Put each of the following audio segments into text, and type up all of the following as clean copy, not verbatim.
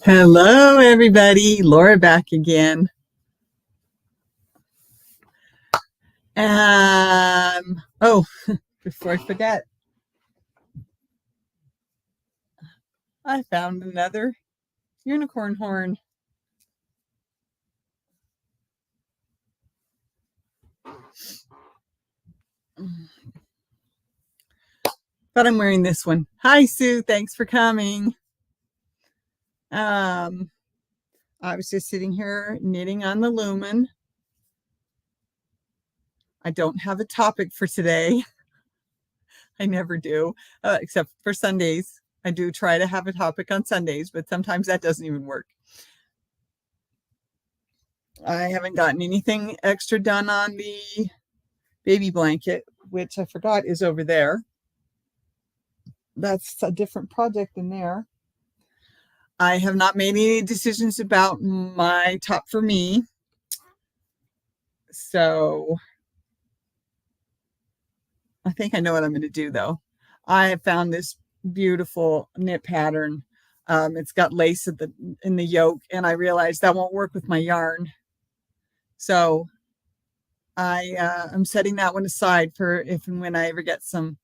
Hello, everybody. Laura back again. Oh, before I forget, I found another unicorn horn. But I'm wearing this one. Hi, Sue. Thanks for coming. I was just sitting here knitting on the Lumen. I don't have a topic for today. I never do, except for Sundays. I do try to have a topic on Sundays, but sometimes that doesn't even work. I haven't gotten anything extra done on the baby blanket, which I forgot is over there. That's a different project in there. I have not made any decisions about my top for me. So I think I know what I'm going to do though. I have found this beautiful knit pattern. It's got lace in the yoke, and I realized that won't work with my yarn. So I'm setting that one aside for if and when I ever get some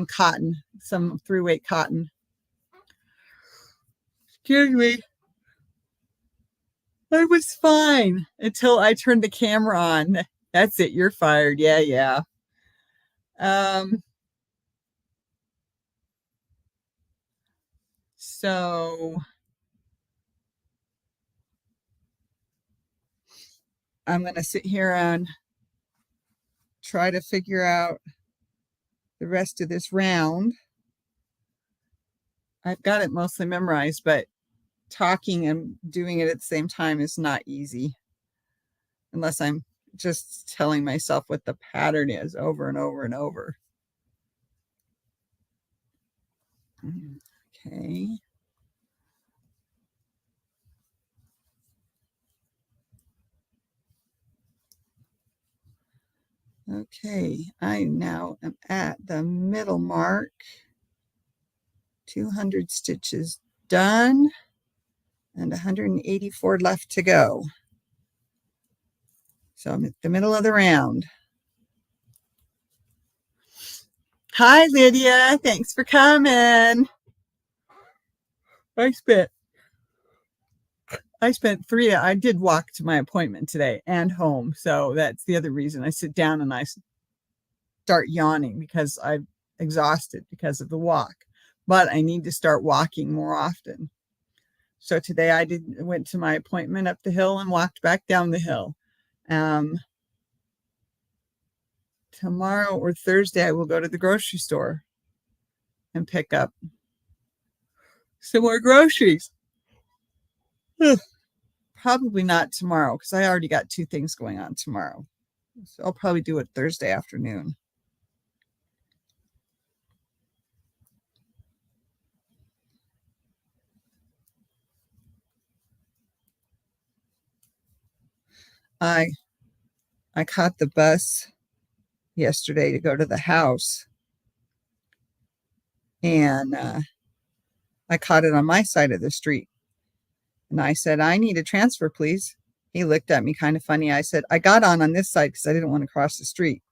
cotton, some 3-weight cotton. Excuse me. I was fine until I turned the camera on. That's it. You're fired. Yeah. So I'm going to sit here and try to figure out the rest of this round. I've got it mostly memorized, but talking and doing it at the same time is not easy unless I'm just telling myself what the pattern is over and over and over. Okay. Okay, I now am at the middle mark. 200 stitches done and 184 left to go. So I'm at the middle of the round. Hi, Lydia. Thanks for coming. I did walk to my appointment today and home. So that's the other reason I sit down and I start yawning because I'm exhausted because of the walk. But I need to start walking more often. So today I went to my appointment up the hill and walked back down the hill. Tomorrow or Thursday, I will go to the grocery store and pick up some more groceries. Probably not tomorrow because I already got 2 things going on tomorrow. So I'll probably do it Thursday afternoon. I caught the bus yesterday to go to the house, and I caught it on my side of the street. And I said, I need a transfer, please. He looked at me kind of funny. I said, I got on this side because I didn't want to cross the street.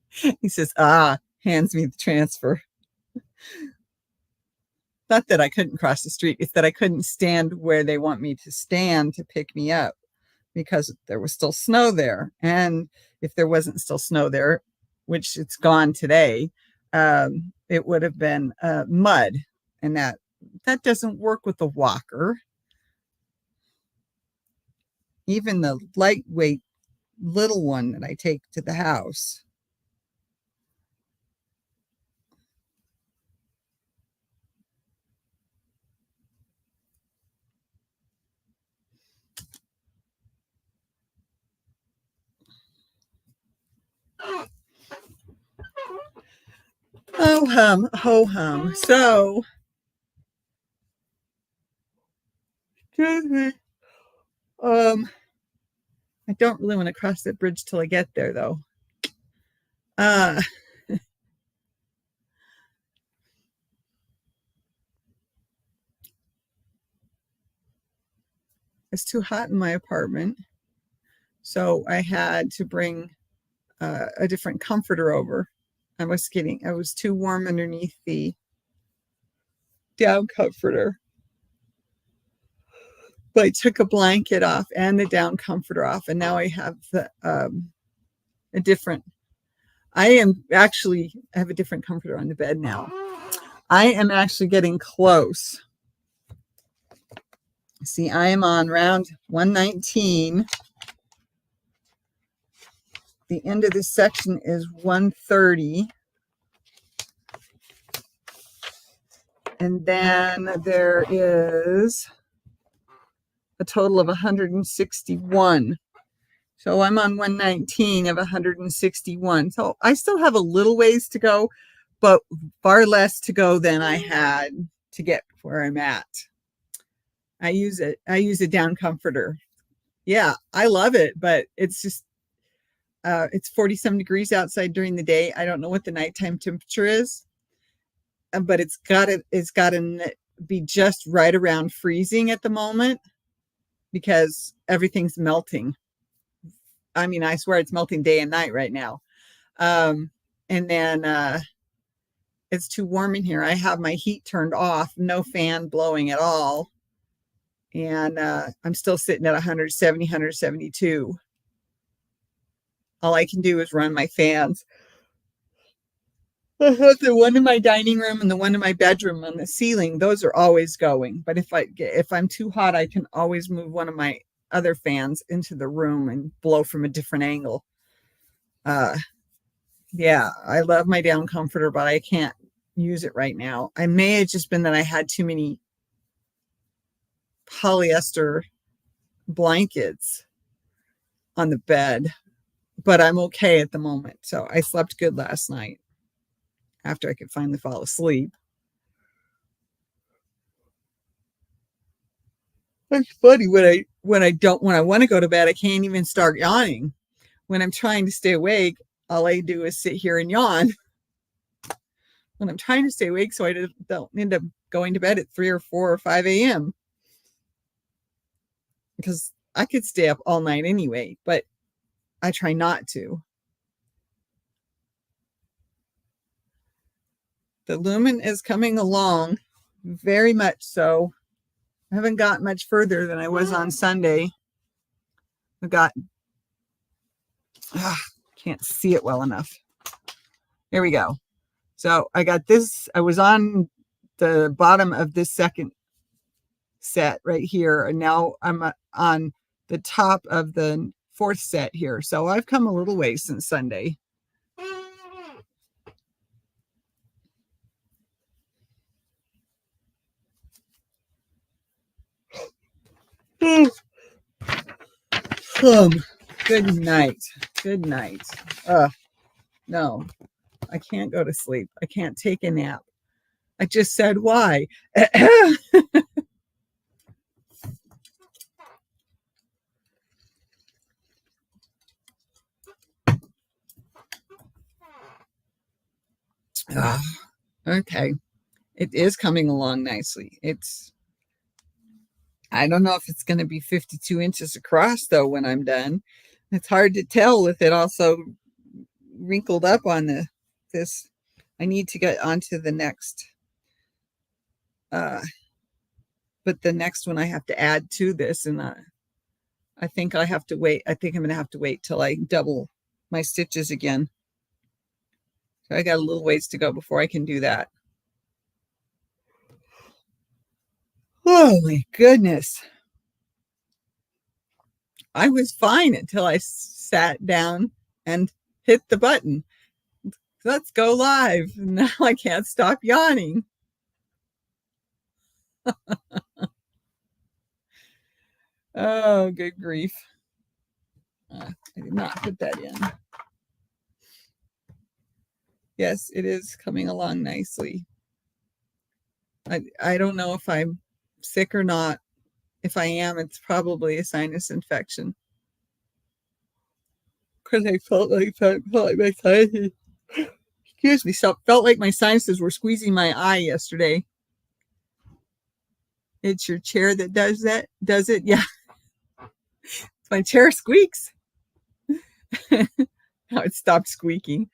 He says, hands me the transfer. Not that I couldn't cross the street. It's that I couldn't stand where they want me to stand to pick me up because there was still snow there. And if there wasn't still snow there, which it's gone today, it would have been mud. And that doesn't work with a walker. Even the lightweight little one that I take to the house. Oh hum, ho hum. So, excuse me. I don't really want to cross that bridge till I get there, though. It's too hot in my apartment. So I had to bring a different comforter over. I was too warm underneath the down comforter. But I took a blanket off and the down comforter off, and now I have a different. I have a different comforter on the bed now. I am actually getting close. See, I am on round 119. The end of this section is 130. And then there is a total of 161. So I'm on 119 of 161. So I still have a little ways to go, but far less to go than I had to get where I'm at. I use a down comforter. Yeah, I love it, but it's just, it's 47 degrees outside during the day. I don't know what the nighttime temperature is, but it's got to be just right around freezing at the moment because everything's melting. I mean, I swear it's melting day and night right now. And then it's too warm in here. I have my heat turned off, no fan blowing at all. And I'm still sitting at 170, 172. All I can do is run my fans. I have the one in my dining room and the one in my bedroom on the ceiling. Those are always going. But if I'm too hot, I can always move one of my other fans into the room and blow from a different angle. Yeah, I love my down comforter, but I can't use it right now. I may have just been that I had too many polyester blankets on the bed, but I'm okay at the moment. So I slept good last night after I could finally fall asleep. It's funny when I want to go to bed, I can't even start yawning. When I'm trying to stay awake, all I do is sit here and yawn. When I'm trying to stay awake, so I don't end up going to bed at 3 or 4 or 5 a.m. because I could stay up all night anyway, but I try not to. The lumen is coming along very much so. I haven't got much further than I was on Sunday. Can't see it well enough. Here we go. So I got this. I was on the bottom of this second set right here, and now I'm on the top of the fourth set here. So I've come a little way since Sunday. Good night. Good night. No, I can't go to sleep. I can't take a nap. I just said why. Okay. It is coming along nicely. I don't know if it's going to be 52 inches across, though, when I'm done. It's hard to tell with it also wrinkled up on this. I need to get onto the next. But the next one I have to add to this, and I think I have to wait. I think I'm going to have to wait till I double my stitches again. So I got a little ways to go before I can do that. Oh my goodness. I was fine until I sat down and hit the button. Let's go live. Now I can't stop yawning. Oh, good grief. I did not put that in. Yes, it is coming along nicely. I don't know if I'm sick or not. If I am, it's probably a sinus infection. Because I felt like my sinuses, excuse me, felt like my sinuses were squeezing my eye yesterday. It's your chair that does it? Yeah. My chair squeaks. Now it stopped squeaking.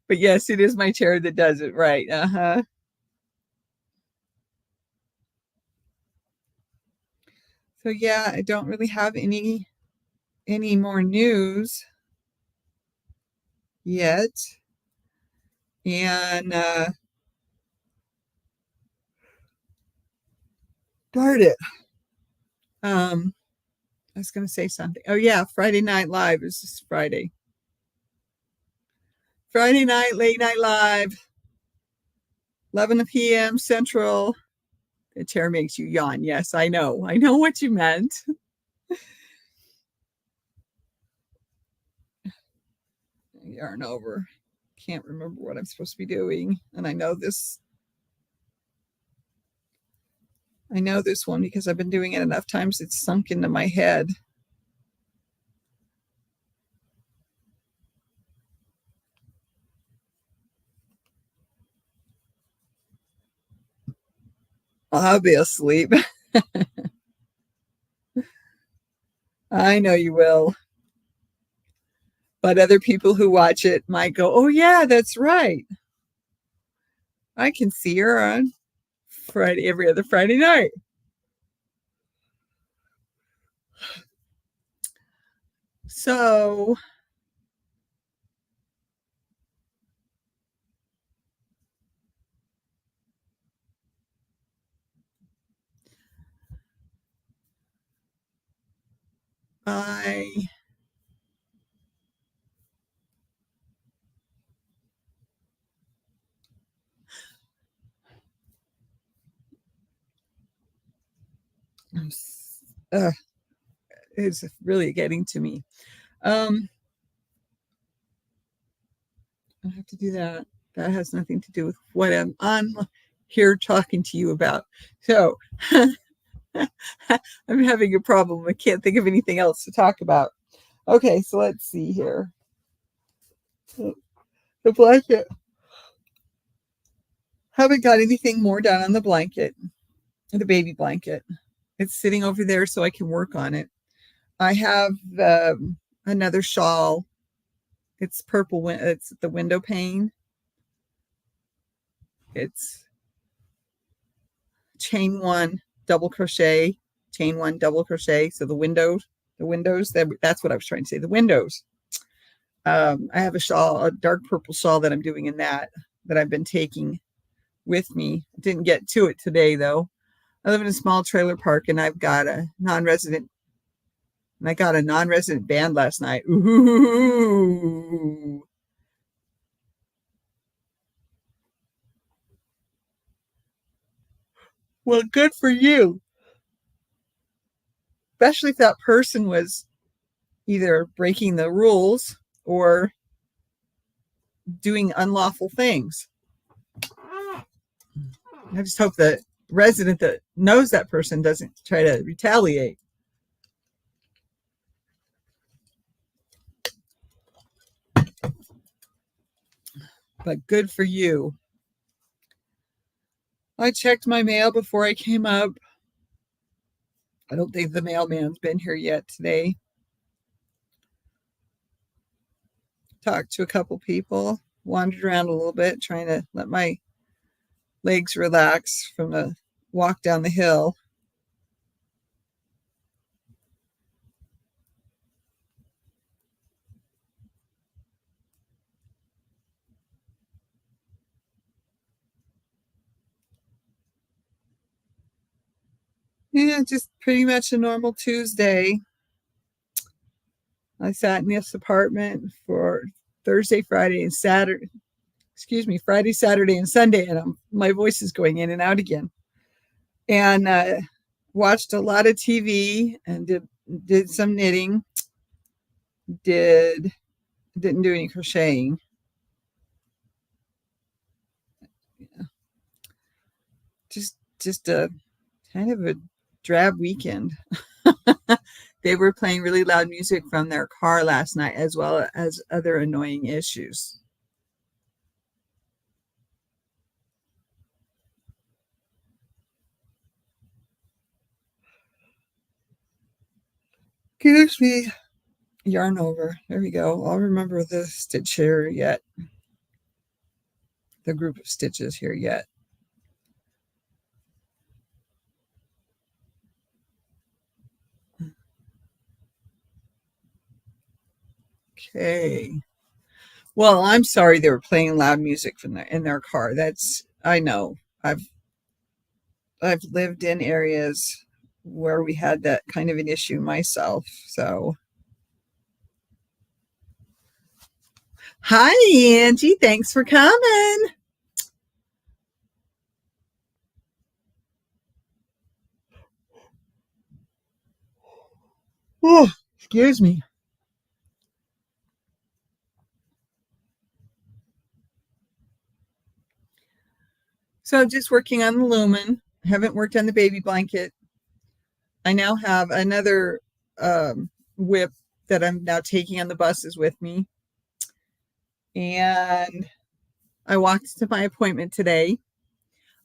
But yes, it is my chair that does it, right? Uh-huh. So yeah, I don't really have any more news yet. And darn it. I was gonna say something. Oh yeah, Friday Night Live is this Friday. Friday night, late night live, 11 p.m. Central. The chair makes you yawn. Yes, I know. I know what you meant. Yarn over. Can't remember what I'm supposed to be doing. And I know this one because I've been doing it enough times it's sunk into my head. I'll be asleep. I know you will. But other people who watch it might go, oh, yeah, that's right. I can see her on Friday, every other Friday night. So I it's really getting to me. I have to do that. That has nothing to do with what I'm on here talking to you about. So I'm having a problem. I can't think of anything else to talk about. Okay, so let's see here. The blanket. Haven't got anything more done on the blanket, the baby blanket. It's sitting over there so I can work on it. I have another shawl. It's purple. It's the window pane. It's chain one, double crochet, chain one, double crochet. So the windows, that's what I was trying to say. The windows. I have a shawl, a dark purple shawl that I'm doing in that I've been taking with me. Didn't get to it today though. I live in a small trailer park and I've got a non-resident and I got a non-resident band last night. Ooh. Well, good for you. Especially if that person was either breaking the rules or doing unlawful things. I just hope the resident that knows that person doesn't try to retaliate. But good for you. I checked my mail before I came up. I don't think the mailman's been here yet today. Talked to a couple people, wandered around a little bit, trying to let my legs relax from the walk down the hill. Yeah, just pretty much a normal Tuesday. I sat in this apartment for Thursday, Friday, and Saturday. Excuse me, Friday, Saturday, and Sunday, and my voice is going in and out again. And watched a lot of TV and did some knitting. Didn't do any crocheting. Yeah. Just a kind of a drab weekend. They were playing really loud music from their car last night, as well as other annoying issues. Excuse me. Yarn over. There we go. I'll remember the stitch here yet. The group of stitches here yet. Okay. Well, I'm sorry they were playing loud music in their car. I know. I've lived in areas where we had that kind of an issue myself. So, hi Angie, thanks for coming. Oh, excuse me. So just working on the lumen. Haven't worked on the baby blanket. I now have another whip that I'm now taking on the buses with me. And I walked to my appointment today.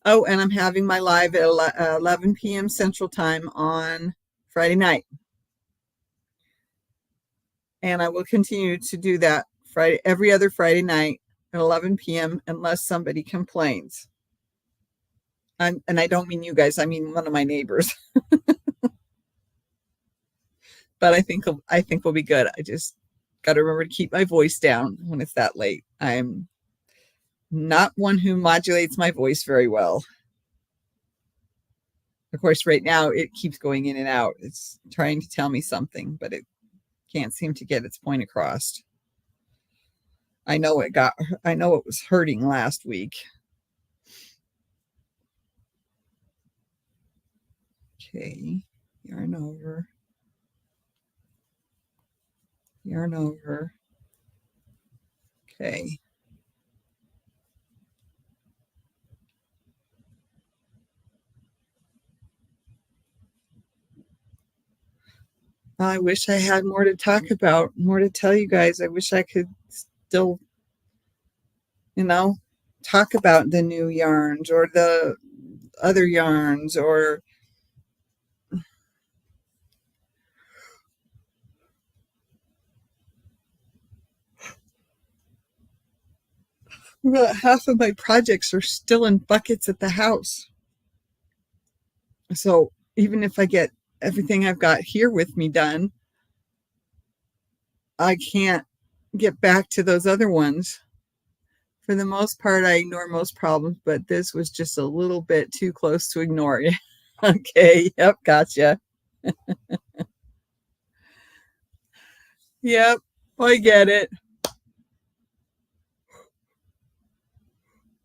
Oh, and I'm having my live at 11 p.m. Central Time on Friday night. And I will continue to do that every other Friday night at 11 p.m. unless somebody complains. And I don't mean you guys, I mean one of my neighbors. But I think we'll be good. I just got to remember to keep my voice down when it's that late. I'm not one who modulates my voice very well. Of course, right now it keeps going in and out. It's trying to tell me something, but it can't seem to get its point across. I know it was hurting last week. Okay, yarn over. Yarn over. Okay. I wish I had more to talk about, more to tell you guys. I wish I could still, talk about the new yarns or the other yarns or half of my projects are still in buckets at the house. So even if I get everything I've got here with me done, I can't get back to those other ones. For the most part, I ignore most problems, but this was just a little bit too close to ignore. Okay, yep, gotcha. Yep, I get it.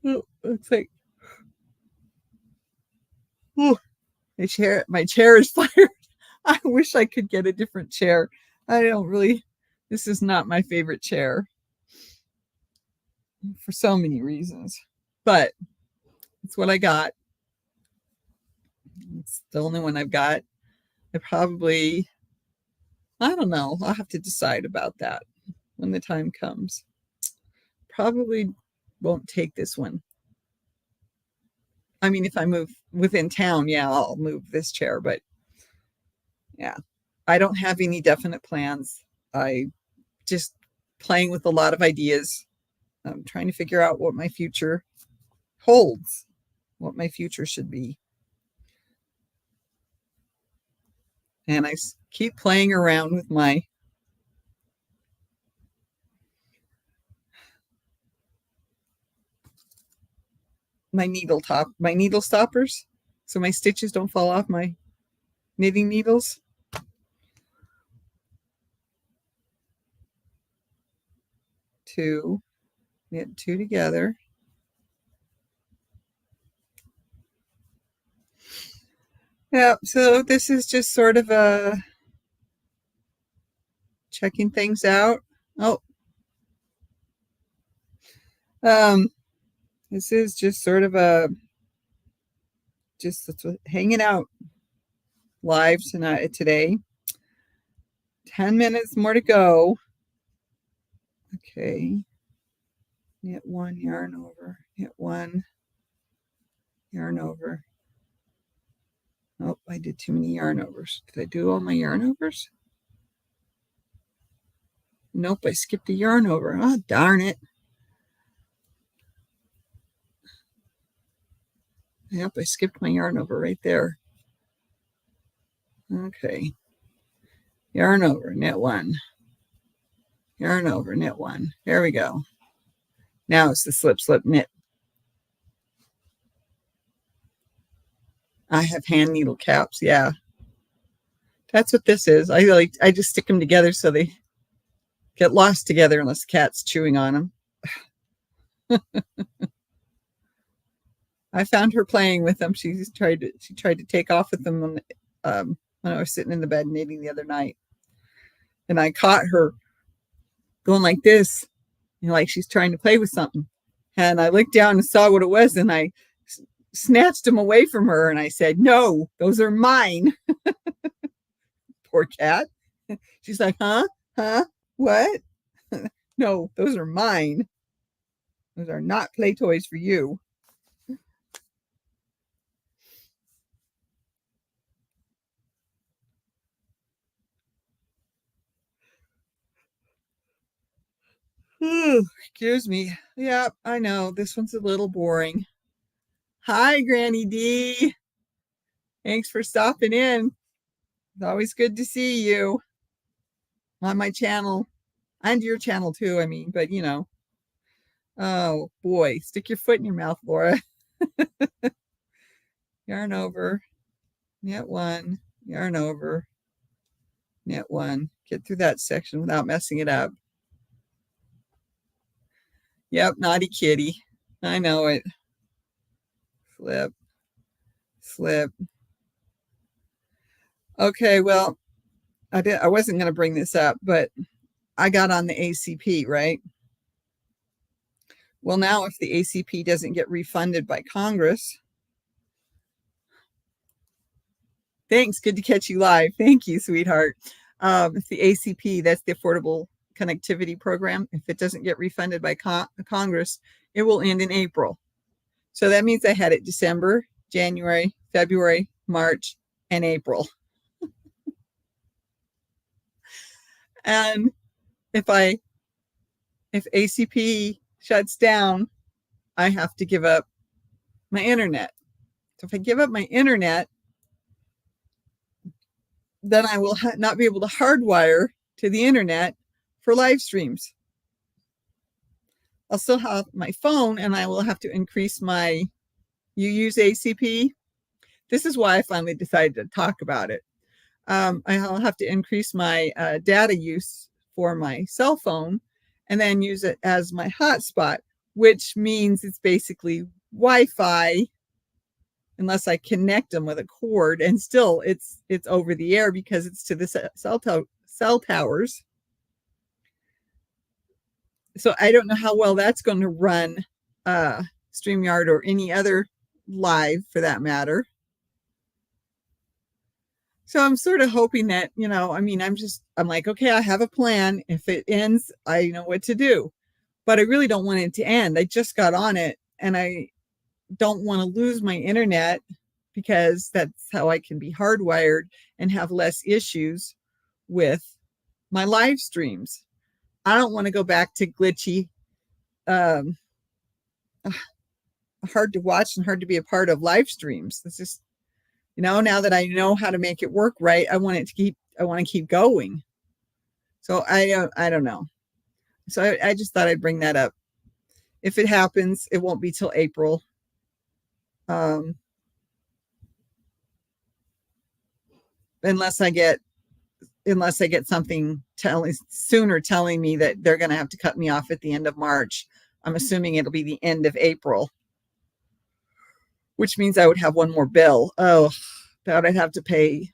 Oh, looks like my chair is fired. I wish I could get a different chair. This is not my favorite chair for so many reasons, but it's what I got. It's the only one I've got. I don't know. I'll have to decide about that when the time comes. Probably won't take this one. I mean, if I move within town, yeah, I'll move this chair, but yeah, I don't have any definite plans. I just playing with a lot of ideas. I'm trying to figure out what my future holds, what my future should be. And I keep playing around with my needle stoppers, so my stitches don't fall off my knitting needles. Knit two together. Yeah, so this is just sort of a checking things out. Oh, this is just sort of just hanging out live today. 10 minutes more to go. Okay. Knit one, yarn over, knit one, yarn over. Oh, I did too many yarn overs. Did I do all my yarn overs? Nope, I skipped a yarn over. Oh, darn it. Yep, I skipped my yarn over right there. Okay. Yarn over, knit one. Yarn over, knit one. There we go. Now it's the slip, slip, knit. I have hand needle caps. Yeah. That's what this is. I just stick them together so they get lost together unless the cat's chewing on them. I found her playing with them. She tried to take off with them when I was sitting in the bed knitting the other night, and I caught her going like this, like she's trying to play with something. And I looked down and saw what it was, and I snatched them away from her, and I said, "No, those are mine." Poor cat. She's like, "Huh? What?" No, those are mine. Those are not play toys for you. Excuse me. Yeah, I know. This one's a little boring. Hi, Granny D. Thanks for stopping in. It's always good to see you on my channel and your channel too. I mean, but oh boy, stick your foot in your mouth, Laura. Yarn over, knit one, yarn over, knit one. Get through that section without messing it up. Yep, naughty kitty. I know it. Flip, slip. Okay, well, I wasn't going to bring this up, but I got on the ACP, right? Well, now if the ACP doesn't get refunded by Congress, thanks, good to catch you live. Thank you, sweetheart. If the ACP, that's the Affordable Connectivity Program, if it doesn't get refunded by Congress, it will end in April. So that means I had it December, January, February, March, and April. And if ACP shuts down, I have to give up my internet. So if I give up my internet, then I will not be able to hardwire to the internet for live streams. I'll still have my phone, and I will have to increase my, you use ACP? This is why I finally decided to talk about it. I'll have to increase my data use for my cell phone and then use it as my hotspot, which means it's basically Wi-Fi unless I connect them with a cord, and still it's over the air because it's to the cell towers. So I don't know how well that's going to run StreamYard or any other live for that matter. So I'm sort of hoping that, I'm like, okay, I have a plan. If it ends, I know what to do. But I really don't want it to end. I just got on it, and I don't want to lose my internet because that's how I can be hardwired and have less issues with my live streams. I don't want to go back to glitchy, hard to watch and hard to be a part of live streams. It's just, now that I know how to make it work right, I want to keep going. So I don't know. So I just thought I'd bring that up. If it happens, it won't be till April. Unless I get something telling me that they're going to have to cut me off at the end of March. I'm assuming it'll be the end of April, which means I would have one more bill. Oh, that I'd have to pay.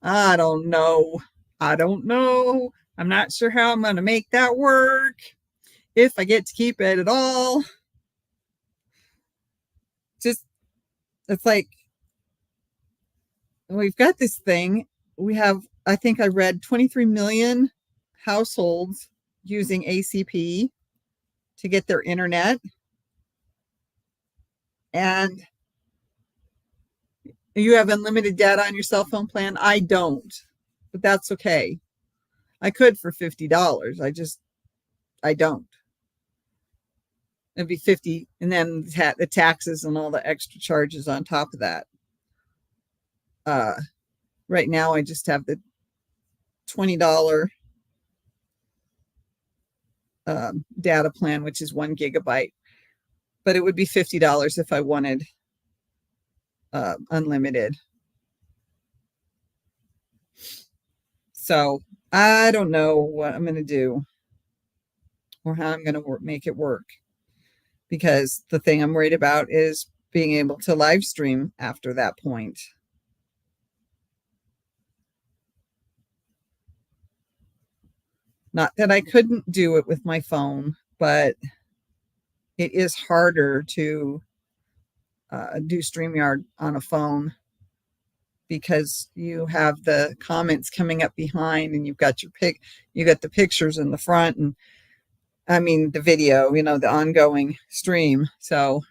I don't know. I'm not sure how I'm going to make that work, if I get to keep it at all. Just, it's like, we've got this thing. We have, I think I read 23 million households using ACP to get their internet. And you have unlimited data on your cell phone plan. I don't. but that's okay. I could for $50. I don't. It'd be 50, and then the taxes and all the extra charges on top of that. Right now I just have the $20 data plan, which is 1 gigabyte, but it would be $50 if I wanted unlimited. So I don't know what I'm going to do or how I'm going to make it work, because the thing I'm worried about is being able to live stream after that point. Not that I couldn't do it with my phone, but it is harder to do StreamYard on a phone, because you have the comments coming up behind, and you've got you got the pictures in the front, and I mean the video, the ongoing stream. So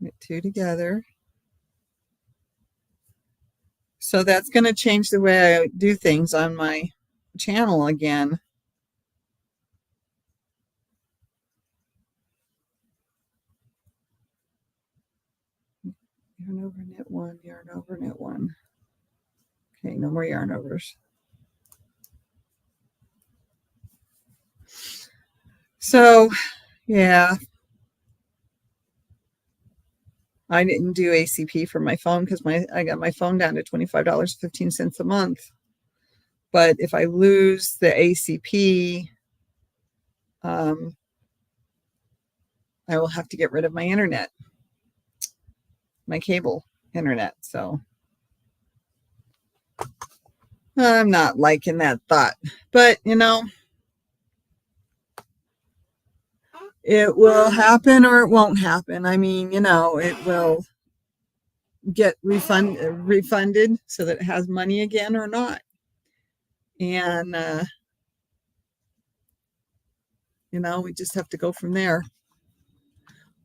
get two together. So that's going to change the way I do things on my channel again. Yarn over, knit one, yarn over, knit one. Okay, no more yarn overs. So, yeah. I didn't do ACP for my phone because I got my phone down to $25.15 a month. But if I lose the ACP, I will have to get rid of my internet, my cable internet. So I'm not liking that thought, but it will happen or it won't happen. I mean, it will get refunded so that it has money again or not. And, we just have to go from there.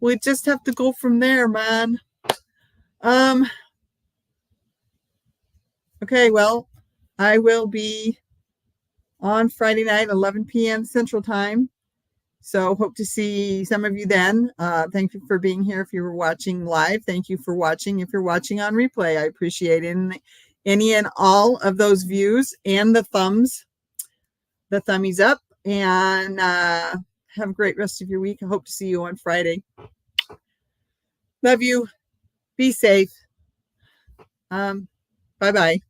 We just have to go from there, man. Okay, well, I will be on Friday night, 11 p.m. Central Time. So hope to see some of you then. Thank you for being here. If you were watching live, thank you for watching. If you're watching on replay, I appreciate any and all of those views and the thummies up. And have a great rest of your week. I hope to see you on Friday. Love you. Be safe. Bye-bye.